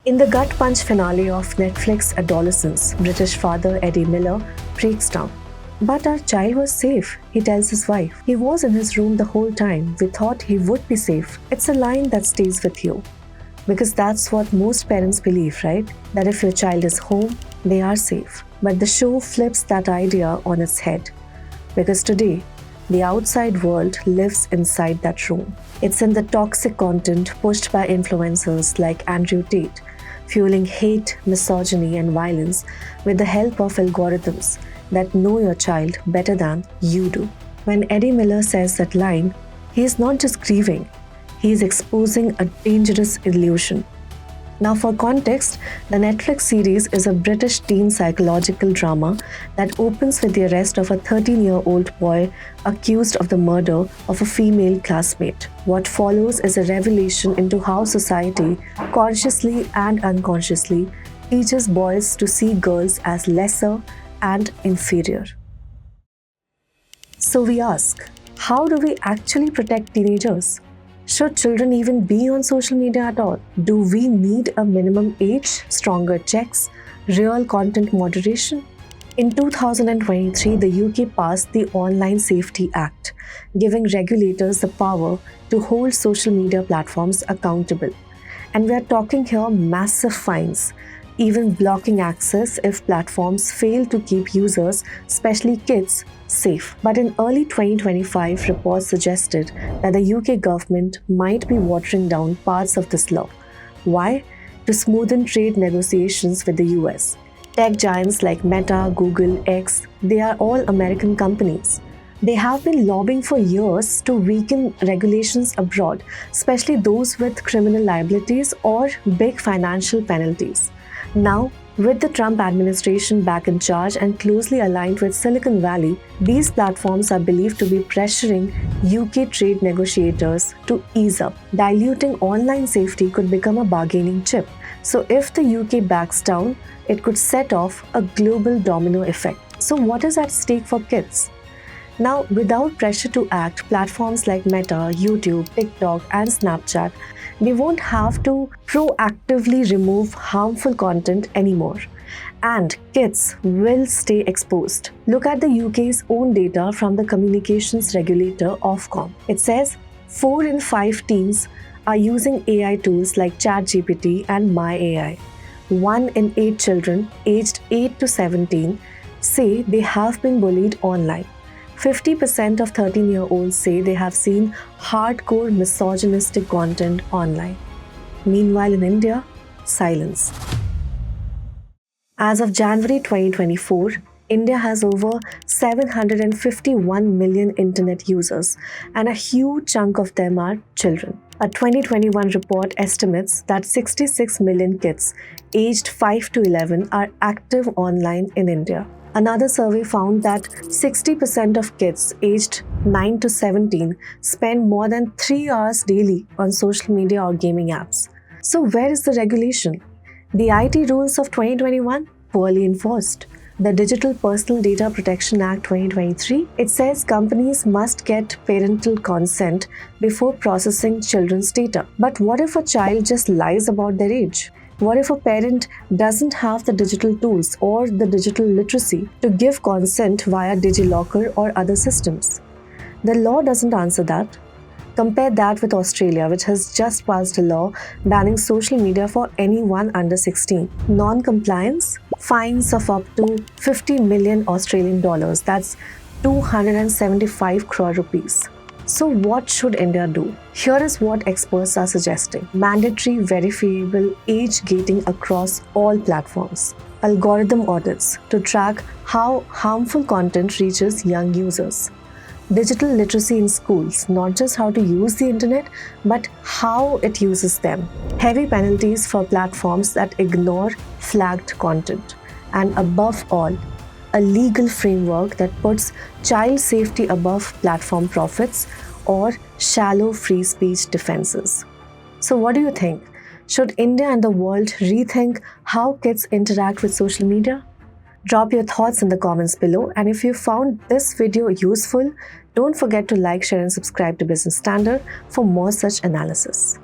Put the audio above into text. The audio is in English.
In the gut punch finale of Netflix Adolescence, British father Eddie Miller breaks down. But our child was safe, he tells his wife. He was in his room the whole time. We thought he would be safe. It's a line that stays with you. Because that's what most parents believe, right? That if your child is home, they are safe. But the show flips that idea on its head. Because today, the outside world lives inside that room. It's in the toxic content pushed by influencers like Andrew Tate, fueling hate, misogyny, and violence with the help of algorithms that know your child better than you do. When Eddie Miller says that line, he is not just grieving, he is exposing a dangerous illusion. Now, for context, the Netflix series is a British teen psychological drama that opens with the arrest of a 13-year-old boy accused of the murder of a female classmate. What follows is a revelation into how society, consciously and unconsciously, teaches boys to see girls as lesser and inferior. So we ask, how do we actually protect teenagers? Should children even be on social media at all? Do we need a minimum age, stronger checks, real content moderation? In 2023, the UK passed the Online Safety Act, giving regulators the power to hold social media platforms accountable. And we are talking here massive fines, even blocking access if platforms fail to keep users, especially kids, safe. But in early 2025, reports suggested that the UK government might be watering down parts of this law. Why? To smoothen trade negotiations with the US. Tech giants like Meta, Google, X, they are all American companies. They have been lobbying for years to weaken regulations abroad, especially those with criminal liabilities or big financial penalties. Now, with the Trump administration back in charge and closely aligned with Silicon Valley, these platforms are believed to be pressuring UK trade negotiators to ease up. Diluting online safety could become a bargaining chip. So if the UK backs down, it could set off a global domino effect. So what is at stake for kids? Now, without pressure to act, platforms like Meta, YouTube, TikTok, and Snapchat, they won't have to proactively remove harmful content anymore. And kids will stay exposed. Look at the UK's own data from the communications regulator Ofcom. It says 4 in 5 teens are using AI tools like ChatGPT and MyAI. 1 in 8 children aged 8 to 17 say they have been bullied online. 50% of 13-year-olds say they have seen hardcore misogynistic content online. Meanwhile, in India, silence. As of January 2024, India has over 751 million internet users, and a huge chunk of them are children. A 2021 report estimates that 66 million kids aged 5 to 11 are active online in India. Another survey found that 60% of kids aged 9 to 17 spend more than 3 hours daily on social media or gaming apps. So where is the regulation? The IT rules of 2021? Poorly enforced. The Digital Personal Data Protection Act 2023, it says companies must get parental consent before processing children's data. But what if a child just lies about their age? What if a parent doesn't have the digital tools or the digital literacy to give consent via DigiLocker or other systems? The law doesn't answer that. Compare that with Australia, which has just passed a law banning social media for anyone under 16. Non-compliance? Fines of up to 50 million Australian dollars. That's 275 crore rupees. So what should India do? Here is what experts are suggesting. Mandatory verifiable age gating across all platforms. Algorithm audits to track how harmful content reaches young users. Digital literacy in schools, not just how to use the internet, but how it uses them. Heavy penalties for platforms that ignore flagged content. And above all, a legal framework that puts child safety above platform profits or shallow free speech defenses. So what do you think? Should India and the world rethink how kids interact with social media? Drop your thoughts in the comments below, and if you found this video useful, don't forget to like, share and subscribe to Business Standard for more such analysis.